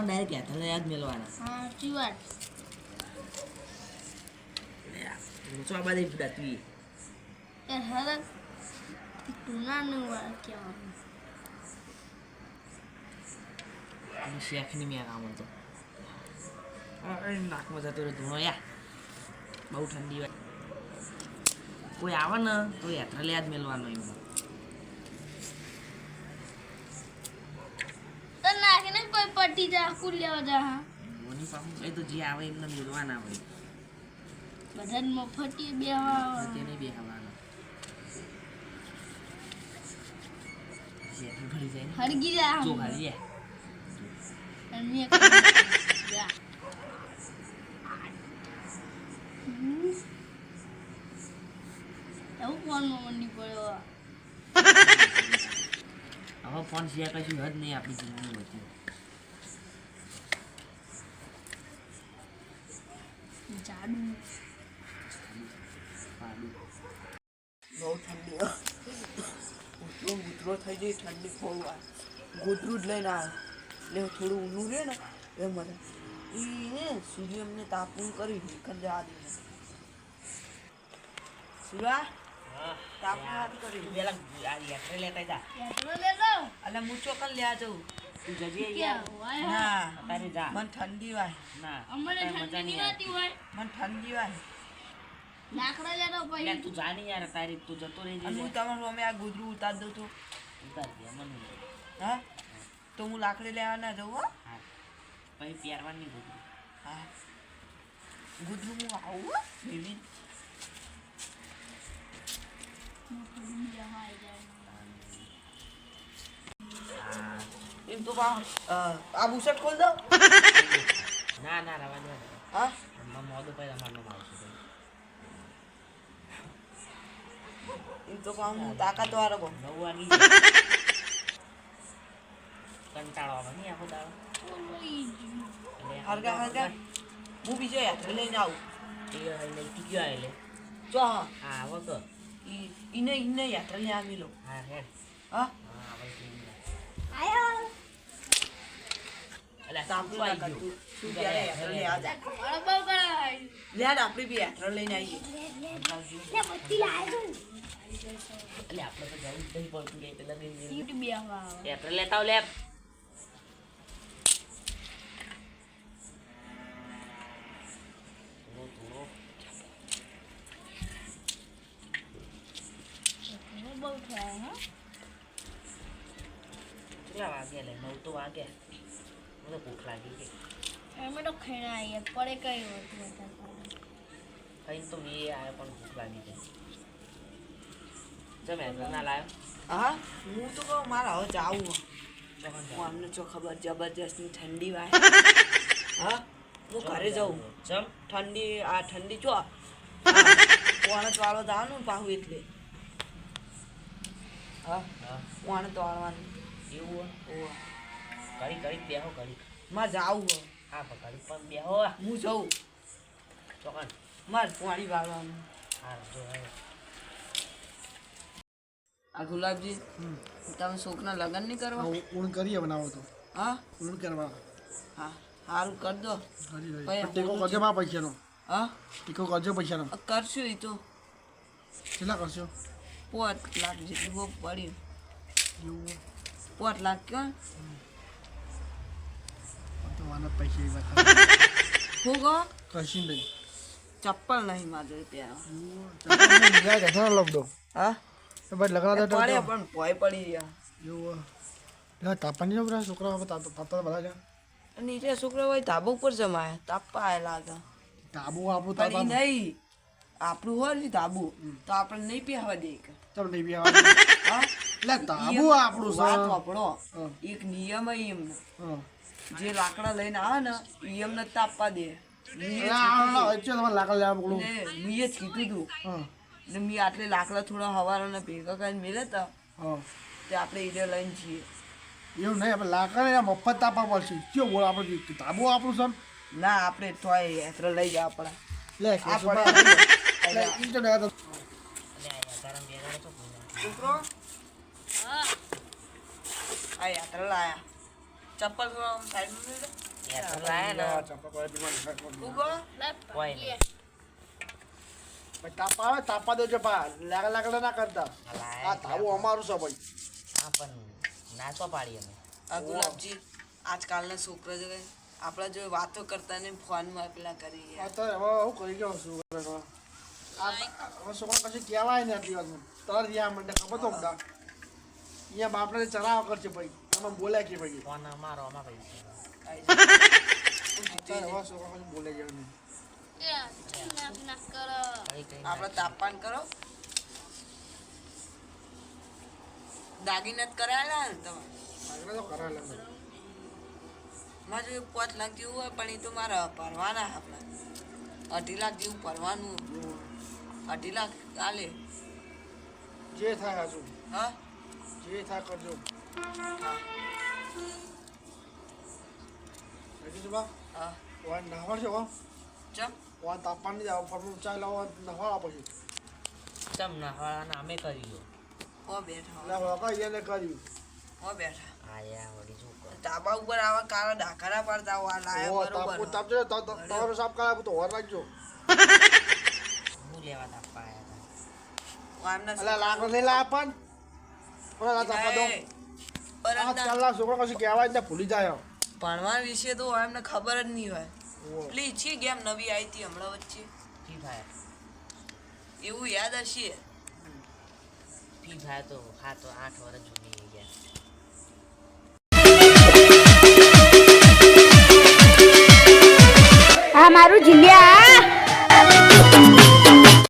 આવો ડાયરેક્ટ યાત્રા યાદ મેળવાના. હા ચીવાટ ઊંચો આ બાજુ ફૂટાતી એ હરક ટુનાનું વાર કહેવાનું શેખની મેં કામ હતો. નાકમાં જતો રહ્યો ધૂણો યા. બહુ ઠંડી હોય. કોઈ આવે ને તો યાત્રા યાદ મેળવાનો એમ. તો નાખીને કોઈ પટ્ટી જા કુલ લેવા જા હા મોની પાછું એ તો જે આવે એમને મેળવાના હોય. બધા મફતી બેવા તેને બે હવાના ઘડી જાય હરગી જા જો ખાલી યા અને મેં જા એવું ફોનમાં મંડી પડ્યો હવે ફોન સિવાય કશું હદ નહીં આપણી જિંદગી બધી. જાડુ બહુ ઠંડી ઉતરો થઈ જાય ઠંડી બહુ વાર ગોતરું જ લઈને આવે એટલે થોડું ઊનું રહે ને એ મને એ સૂર્ય એમને તાપવું કરી જવા દે શિવા તાપવું હાથ કરી પેલા યાત્રા લેતા જા યાત્રા લે લો એટલે હું ચોકન લ્યા જાઉં તું જજે ક્યાં યાર. હોય ના તારે જા મને ઠંડી વાય ના અમને તારે મજા ઠંડી નહીં આવે. વાતી હોય મને ઠંડી વાય લાકડા લે લો યાર પછી તું જા નહીં યાર તારી તું જતો રહેજે અને હું તમારું અમે આ ગોદરું ઉતાર દઉં છું ઉતાર દે મને હા તો હું લાકડી લેવા ના જાઉં હા હા પછી પ્યારવાની ગોતું હા ગોદરું હું આવું હો બેબી એમ તો આ બુશર્ટ ખોલ દો ના ના રવા દે હા મોડું પછી અમારનો આવશે એમ તો હું તાકાત વાળો કહું 9 વાગી કંટાળો આવે નહીં આખો દાડો એટલે હરગા હરગા હું બીજો યાત્રા લઈને આવું એ લઈ ગયો એટલે જો હા હા આવો તો ઈને યાત્રા લઈ આવી લો હા હેડ હા હા આવે આયો એટલે તાપું સાપુ ના આવી કરતું ગયું શું ત્યારે યાત્રા લઈ આવજા મારો બહુ કરાય લેડ આપણે બી યાત્રા લઈને આવીએ લે બત્તી લાવ્યો એટલે આપણે તો જવું જ નહીં પડતું કે પેલા બે સીટ બેહવા યાત્રા લેતા આવ લે બહુ થાય હા કેટલા વાગ્યા લે 9 તો વાગ્યા મને ભૂખ લાગી ગઈ અમે તો ખાઈને આવીએ પડે કઈ હોતું કઈ તો બે આવ્યો પણ ભૂખ લાગી ગઈ જમે ના લાવ્યો હા હું તો કહું મારે હવે જાવું ચોકન હું અમને જો ખબર જબરજસ્તની ઠંડી વાય હા હું ઘરે જાઉં જમ ઠંડી આ ઠંડી ચો વાણત વાળો જવાનું પાહું એટલે હા હા વાણત વાળવાનું એવું ઓવા કરી કરી બેહો કરી મારે જાવું હો હા પકડી પણ બેહો હું જાઉં ચોકન મારે પાણી વાળવાનું હા જો હવે આ ગુલાબજી તમે શોકના લગ્ન નહીં કરવા ઊણ કરીએ બનાવો તો હા ઊણ કરવા હા સારું કર દો ભાઈ, ટેકો કરજો માં પૈસાનો હા ટેકો કરજો પૈસાનો કરશું એ તો કેટલા કરશો 5 લાખ જેટલું બહુ પડ્યું એવું 5 લાખ ક્યાં તો આના પૈસા એવા ખાલી હું કહો કશી નહીં ચપ્પલ નહીં મારે ત્યાં એવું લગડો હા તો ભાઈ લગડા પડ્યા પણ ભોય પડી ગયા એવું એટલે તાપવાની બધા છોકરા તાપતા બધા છે નીચે છોકરા હોય ધાબા ઉપર જમાય તાપા આય લાગે તાબુ આપણું પણ ઈ તાપા નહીં આપણું હોય ને ધાબુ તો આપણે નહીં પહેવા દે તમે નહીં બી આવવાનું હા એટલે તાબુ આપણું વાત છે વાપરો હા. એક નિયમ હે એમનો હા જે લાકડા લઈને આવે ને ઈ એમને તાપવા દે તમારે લાકડ લેવા મોકલું મેં જ કીધું તું હા ને મેં આટલે લાકડા થોડા હવારના ભેગા કરીને મેળે તા હા તે આપણે ઈને લઈને છીએ એવું નહીં આપણે લાકડ એને મફત તાપવા પડશે કયો બોલ આપણે તાબુ આપણું છે ના આપણે તોય યાત્રા લઈ જા આપણા લે આ કેશુભા. પડે લે, ઈ તો ગયા તો. એટલે આ ગરમ બેગાડો છો છોકરો આ યાત્રા લાયા ચપ્પલ થોડા સાઈડમાં હેઠળ લાયા ને ઉગો કોઈ નહીં ભાઈ તાપા આવે તાપા દેજો પા લાકડા ના કરતા આ લાયા આ ધાબુ અમારું છે ભાઈ હા પણ ના તો પાડી અમે આ ગુલાબજી આજકાલના છોકરા જો આપણા જો વાતો કરતા ને ફોનમાં પેલા કરી આ તો હવે હું કરી ગયો છું આ હવે છોકરા કશું કહેવાય ને આટલી વાતમાં તર રહ્યા મને ખબર તો બધા અહીંયા બાપને ચરાવ કરશે ભાઈ તમે બોલ્યા કે ભાઈ ફોન અમારો આમાં પૈસા અત્યારે હવે છોકરા કશું બોલે જાય નહીં કઈ કઈ આપણે તાપમાન કરો દાગીના જ કરાયેલા ને તમે આગળ તો કરાયેલા છે. મારે જો 5 લાખ જેવું હોય પણ એ તો મારે ભરવાના આપણે 2.5 લાખ જેવું ભરવાનું 2.5 લાખ ચાલે જે થાય હજુ હા જે થાય કરજો હા હજી બા હા વાન નહવાડ છે હો ચમ વાન તાપમાન નહીં જાવ ફરનું ચાય લાવો નહવાડા પછી ચમ ના હવાના અમે કર્યું હો બેઠા એટલે વખત એને કર્યું હો બેઠા આયા વળી શું કર ધાબા ઉપર આવા કાળા ડાકરા પડતા હોય આ લાયા ઓ બરોબર તાપ તાપજો તમારો સાફ કરાવ તો હોર રાખજો હું લેવા તાપા આયા હોય એમના એટલે લાકડો નહીં લાયા પણ ઓલા તાપા દો આજકાલના છોકરા કશું કહેવાય ને ભૂલી જાય ભણવા વિશે તો એમને ખબર જ નહીં હોય ઓહો. પેલી છે ગેમ નવી આવી હતી હમણાં વચ્ચે ફી ફાયર એવું યાદ હશે ફી ફાયર તો હા તો 8 વર્ષ જૂની થઈ ગયા આ મારું જીલ્યા